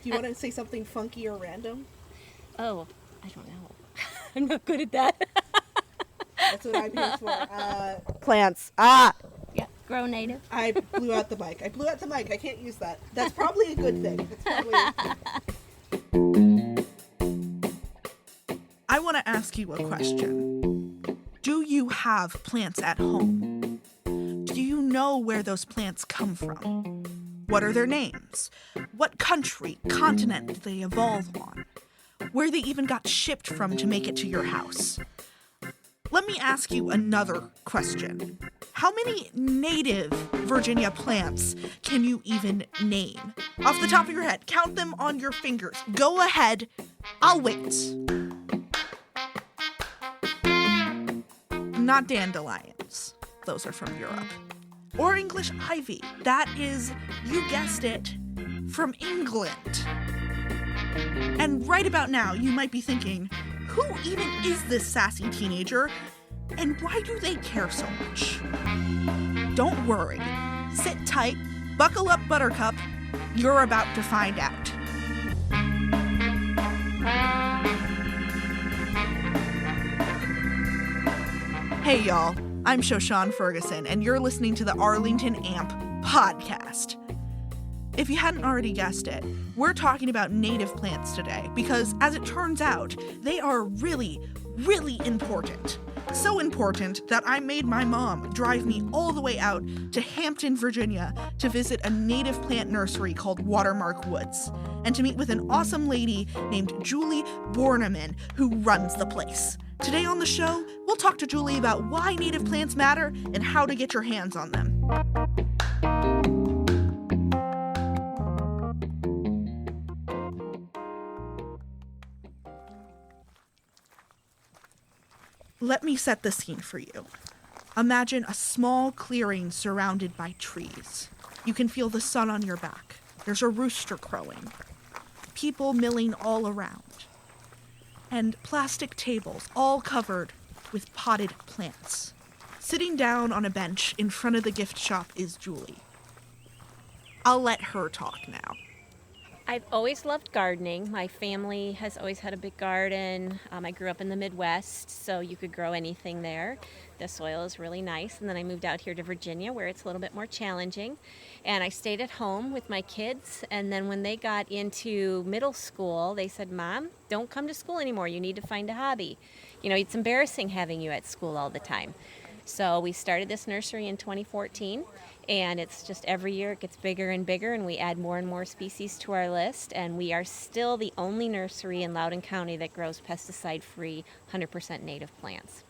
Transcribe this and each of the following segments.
Do you want to say something funky or random? Oh, I don't know. I'm not good at that. That's what I'm here for. Plants. Yeah, grow native. I blew out the mic. I can't use that. That's probably a good thing. I want to ask you a question. Do you have plants at home? Do you know where those plants come from? What are their names? What country, continent did they evolve on? Where they even got shipped from to make it to your house? Let me ask you another question. How many native Virginia plants can you even name? Off the top of your head, count them on your fingers. Go ahead. I'll wait. Not dandelions. Those are from Europe. Or English ivy. That is, you guessed it, from England. And right about now, you might be thinking, who even is this sassy teenager? And why do they care so much? Don't worry. Sit tight, buckle up, Buttercup. You're about to find out. Hey y'all, I'm Shoshan Ferguson, and you're listening to the Arlington AMP podcast. If you hadn't already guessed it, we're talking about native plants today because, as it turns out, they are really, really important. So important that I made my mom drive me all the way out to Hampton, Virginia to visit a native plant nursery called Watermark Woods and to meet with an awesome lady named Julie Borneman who runs the place. Today on the show, we'll talk to Julie about why native plants matter and how to get your hands on them. Let me set the scene for you. Imagine a small clearing surrounded by trees. You can feel the sun on your back. There's a rooster crowing. People milling all around. And plastic tables all covered with potted plants. Sitting down on a bench in front of the gift shop is Julie. I'll let her talk now. I've always loved gardening. My family has always had a big garden. I grew up in the Midwest, so you could grow anything there. The soil is really nice. And then I moved out here to Virginia, where it's a little bit more challenging. And I stayed at home with my kids. And then when they got into middle school, they said, "Mom, don't come to school anymore. You need to find a hobby. You know, it's embarrassing having you at school all the time." So we started this nursery in 2014. And it's just every year it gets bigger and bigger, and we add more and more species to our list. And we are still the only nursery in Loudoun County that grows pesticide-free, 100% native plants.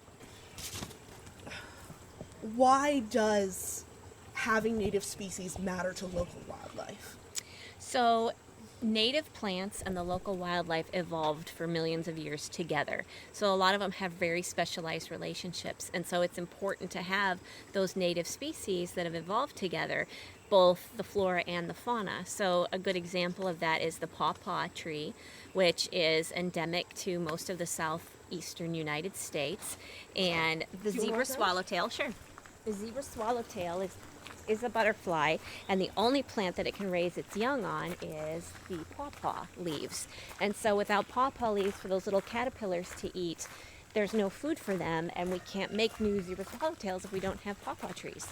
Why does having native species matter to local wildlife? So native plants and the local wildlife evolved for millions of years together. So a lot of them have very specialized relationships. And so it's important to have those native species that have evolved together, both the flora and the fauna. So a good example of that is the pawpaw tree, which is endemic to most of the southeastern United States. And the zebra swallowtail, sure. The zebra swallowtail is a butterfly, and the only plant that it can raise its young on is the pawpaw leaves. And so without pawpaw leaves for those little caterpillars to eat, there's no food for them, and we can't make new zebra swallowtails if we don't have pawpaw trees.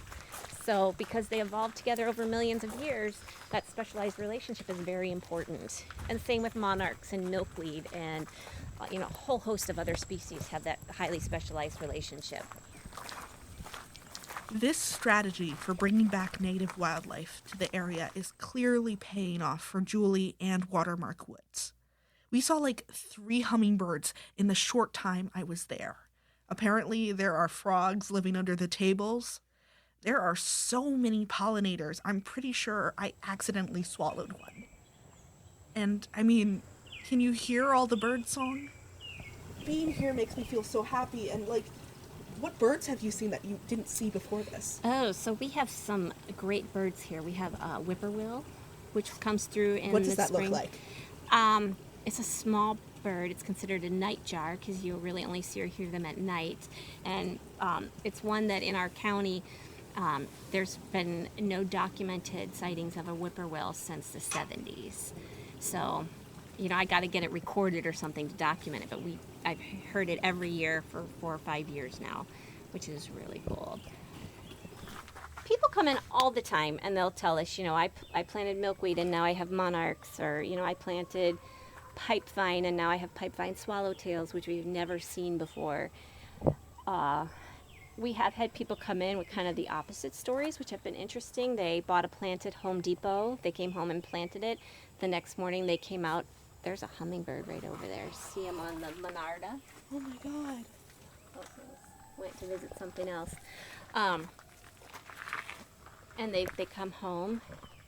So because they evolved together over millions of years, that specialized relationship is very important. And same with monarchs and milkweed and a whole host of other species have that highly specialized relationship. This strategy for bringing back native wildlife to the area is clearly paying off for Julie and Watermark Woods. We saw like 3 hummingbirds in the short time I was there. Apparently, there are frogs living under the tables. There are so many pollinators, I'm pretty sure I accidentally swallowed one. And, can you hear all the bird song? Being here makes me feel so happy, and what birds have you seen that you didn't see before this? Oh, so we have some great birds here. We have whippoorwill, which comes through in the spring. What does that look like? It's a small bird. It's considered a nightjar because you really only see or hear them at night. And it's one that in our county, there's been no documented sightings of a whippoorwill since the 70s. So, I got to get it recorded or something to document it. But I've heard it every year for 4 or 5 years now, which is really cool. People come in all the time and they'll tell us, I planted milkweed and now I have monarchs, or, I planted pipevine and now I have pipevine swallowtails, which we've never seen before. We have had people come in with kind of the opposite stories, which have been interesting. They bought a plant at Home Depot. They came home and planted it. The next morning they came out. There's a hummingbird right over there. See him on the Monarda? Oh my God. Went to visit something else. And they come home.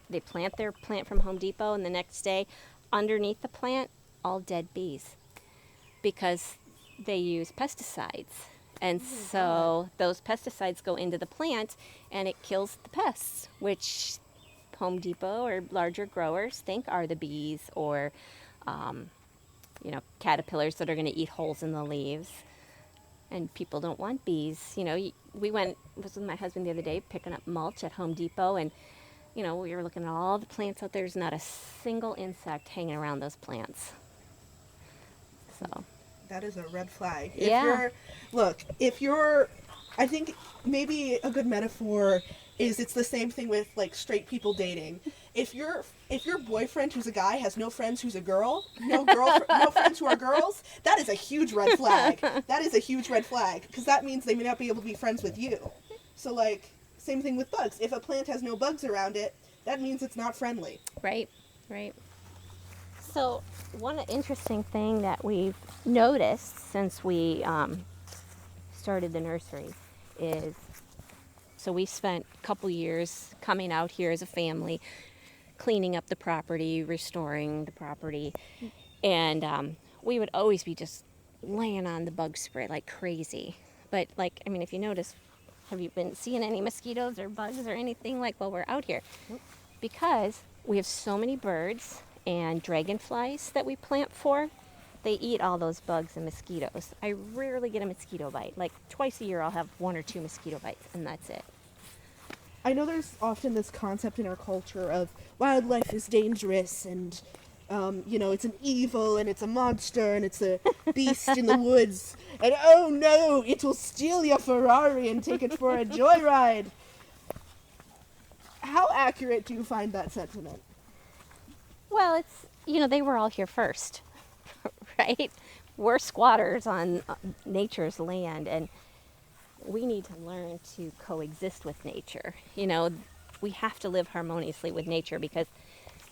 They plant their plant from Home Depot, and the next day, underneath the plant, all dead bees, because they use pesticides. And so those pesticides go into the plant and it kills the pests, which Home Depot or larger growers think are the bees or, caterpillars that are going to eat holes in the leaves. And people don't want bees. We was with my husband the other day picking up mulch at Home Depot, and, we were looking at all the plants out there. There's not a single insect hanging around those plants. So that is a red flag. Yeah. I think maybe a good metaphor is it's the same thing with like straight people dating. If your boyfriend who's a guy has no friends who's a girl, no friends who are girls, that is a huge red flag. That is a huge red flag, because that means they may not be able to be friends with you. So like, same thing with bugs. If a plant has no bugs around it, that means it's not friendly. Right. So one interesting thing that we've noticed since we started the nursery is, so we spent a couple years coming out here as a family, cleaning up the property, restoring the property, and we would always be just laying on the bug spray like crazy. But if you notice, have you been seeing any mosquitoes or bugs or anything while we're out here? Nope. Because we have so many birds and dragonflies that we plant for. They eat all those bugs and mosquitoes. I rarely get a mosquito bite. Like twice a year I'll have 1 or 2 mosquito bites, and that's it. I know there's often this concept in our culture of wildlife is dangerous and, it's an evil and it's a monster and it's a beast in the woods. And oh no, it will steal your Ferrari and take it for a joyride. How accurate do you find that sentiment? Well, it's, they were all here first, right? We're squatters on nature's land, and we need to learn to coexist with nature. We have to live harmoniously with nature, because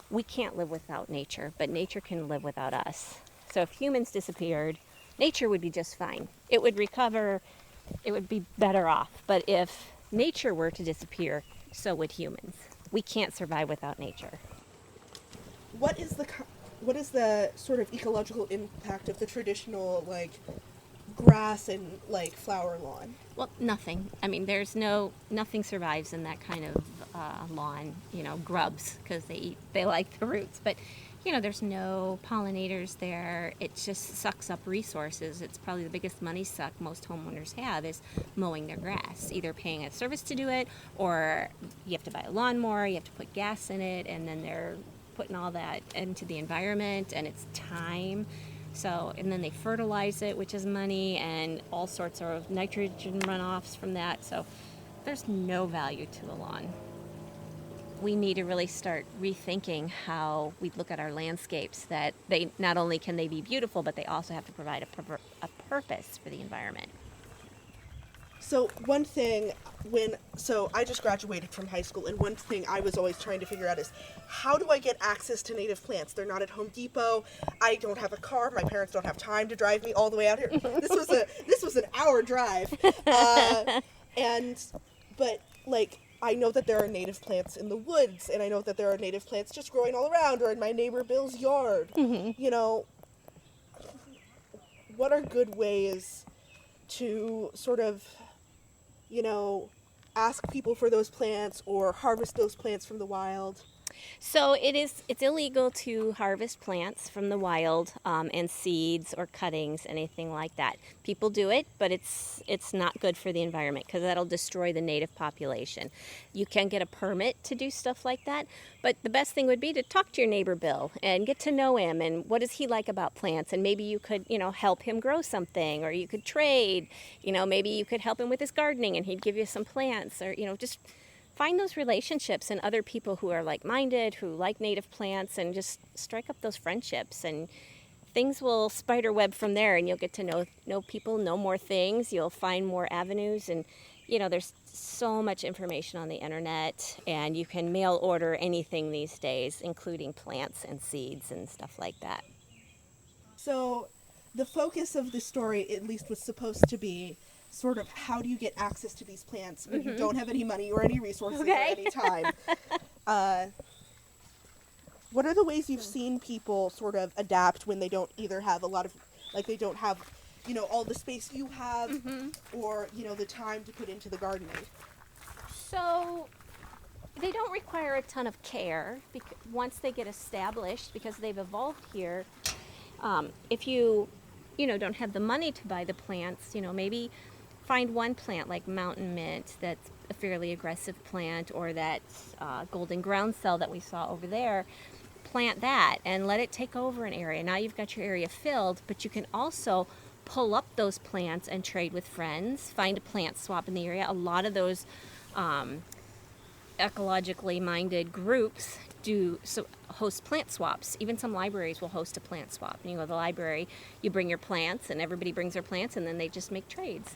we can't live without nature, but nature can live without us. So if humans disappeared, nature would be just fine. It would recover, it would be better off. But if nature were to disappear, so would humans. We can't survive without nature. What is the sort of ecological impact of the traditional grass and flower lawn? Well, nothing. There's nothing survives in that kind of lawn. Grubs, because they like the roots. But there's no pollinators there. It just sucks up resources. It's probably the biggest money suck most homeowners have is mowing their grass, either paying a service to do it, or you have to buy a lawnmower, you have to put gas in it, and then they're putting all that into the environment, and it's time. So, and then they fertilize it, which is money, and all sorts of nitrogen runoffs from that. So there's no value to the lawn. We need to really start rethinking how we look at our landscapes, that they not only can they be beautiful, but they also have to provide a purpose for the environment. So one thing, I just graduated from high school, and one thing I was always trying to figure out is, how do I get access to native plants? They're not at Home Depot. I don't have a car. My parents don't have time to drive me all the way out here. This was an hour drive. But I know that there are native plants in the woods, and I know that there are native plants just growing all around, or in my neighbor Bill's yard. Mm-hmm. What are good ways to sort of, ask people for those plants or harvest those plants from the wild? So it's illegal to harvest plants from the wild and seeds or cuttings, anything like that. People do it, but it's not good for the environment because that'll destroy the native population. You can get a permit to do stuff like that, but the best thing would be to talk to your neighbor Bill and get to know him and what does he like about plants, and maybe you could, help him grow something, or you could trade, maybe you could help him with his gardening and he'd give you some plants, or just find those relationships and other people who are like-minded, who like native plants, and just strike up those friendships, and things will spider web from there, and you'll get to know people, know more things. You'll find more avenues, and there's so much information on the internet, and you can mail order anything these days, including plants and seeds and stuff like that. So the focus of the story, at least, was supposed to be sort of how do you get access to these plants when you don't have any money or any resources or any time. What are the ways you've seen people sort of adapt when they don't either have a lot of, they don't have, all the space you have or, the time to put into the gardening? So they don't require a ton of care once they get established, because they've evolved here. If you don't have the money to buy the plants, maybe find one plant like mountain mint that's a fairly aggressive plant, or that golden groundsel that we saw over there. Plant that and let it take over an area. Now you've got your area filled, but you can also pull up those plants and trade with friends, find a plant swap in the area. A lot of those ecologically minded groups host plant swaps. Even some libraries will host a plant swap. You go to the library, you bring your plants, and everybody brings their plants, and then they just make trades.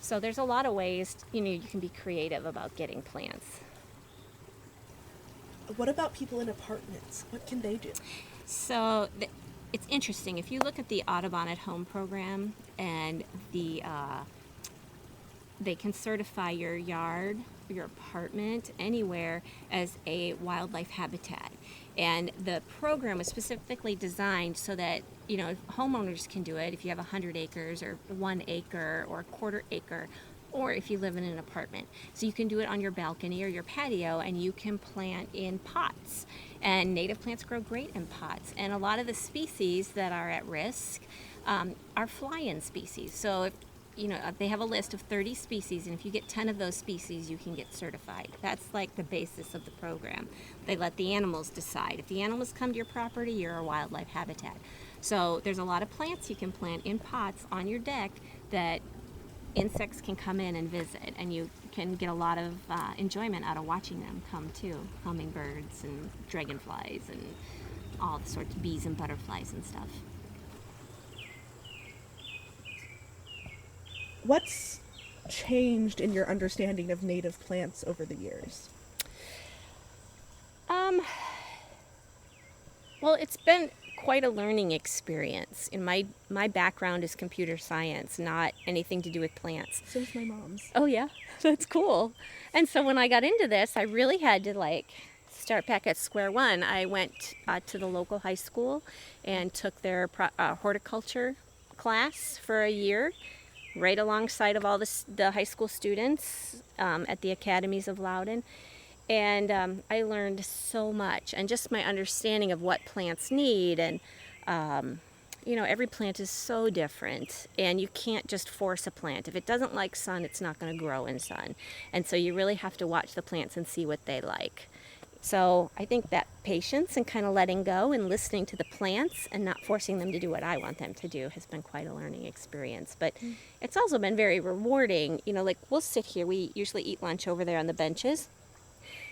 So there's a lot of ways, you can be creative about getting plants. What about people in apartments? What can they do? So it's interesting. If you look at the Audubon at Home program, and they can certify your yard, your apartment, anywhere as a wildlife habitat. And the program was specifically designed so that, homeowners can do it if you have 100 acres or 1 acre or a quarter acre, or if you live in an apartment. So you can do it on your balcony or your patio, and you can plant in pots. And native plants grow great in pots. And a lot of the species that are at risk are fly-in species. So if they have a list of 30 species, and if you get 10 of those species, you can get certified. That's like the basis of the program. They let the animals decide. If the animals come to your property, you're a wildlife habitat. So there's a lot of plants you can plant in pots on your deck that insects can come in and visit, and you can get a lot of enjoyment out of watching them come too. Hummingbirds and dragonflies and all the sorts of bees and butterflies and stuff. What's changed in your understanding of native plants over the years? Well, it's been quite a learning experience. In my background is computer science, not anything to do with plants. So is my mom's. Oh yeah, that's cool. And so when I got into this, I really had to start back at square one. I went to the local high school and took their horticulture class for a year, right alongside of all the high school students at the academies of Loudoun. And I learned so much, and just my understanding of what plants need. And, every plant is so different, and you can't just force a plant. If it doesn't like sun, it's not going to grow in sun. And so you really have to watch the plants and see what they like. So I think that patience and kind of letting go and listening to the plants and not forcing them to do what I want them to do has been quite a learning experience. But it's also been very rewarding. We'll sit here. We usually eat lunch over there on the benches.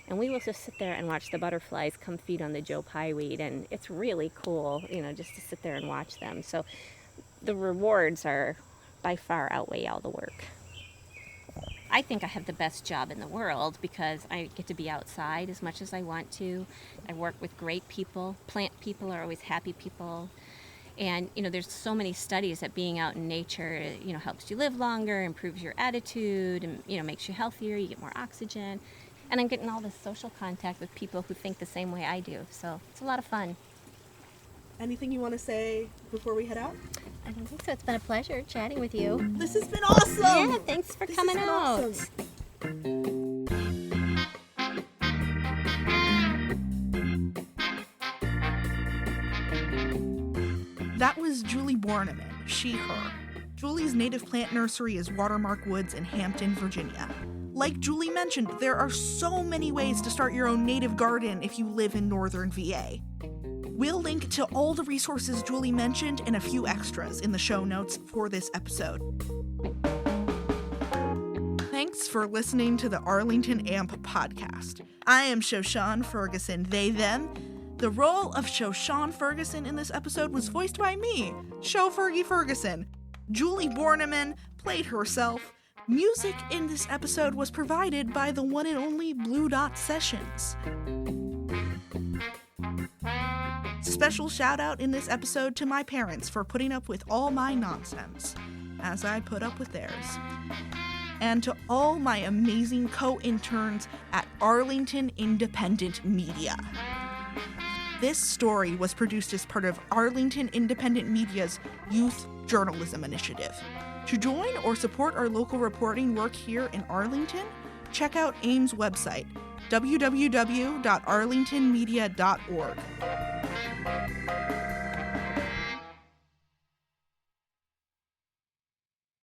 And we will just sit there and watch the butterflies come feed on the Joe Pye weed. And it's really cool, just to sit there and watch them. So the rewards are by far outweigh all the work. I think I have the best job in the world because I get to be outside as much as I want to. I work with great people. Plant people are always happy people. And, there's so many studies that being out in nature, helps you live longer, improves your attitude, and, makes you healthier, you get more oxygen. And I'm getting all this social contact with people who think the same way I do. So it's a lot of fun. Anything you want to say before we head out? I don't think so. It's been a pleasure chatting with you. This has been awesome! Yeah, thanks for coming out. Awesome. That was Julie Borneman, she, her. Julie's native plant nursery is Watermark Woods in Hampton, Virginia. Like Julie mentioned, there are so many ways to start your own native garden if you live in northern VA. We'll link to all the resources Julie mentioned and a few extras in the show notes for this episode. Thanks for listening to the Arlington AMP podcast. I am Shoshan Ferguson, they, them. The role of Shoshan Ferguson in this episode was voiced by me, Fergie Ferguson. Julie Borneman played herself. Music in this episode was provided by the one and only Blue Dot Sessions. Special shout out in this episode to my parents for putting up with all my nonsense, as I put up with theirs. And to all my amazing co-interns at Arlington Independent Media. This story was produced as part of Arlington Independent Media's Youth Journalism Initiative. To join or support our local reporting work here in Arlington, check out AIM's website, www.arlingtonmedia.org.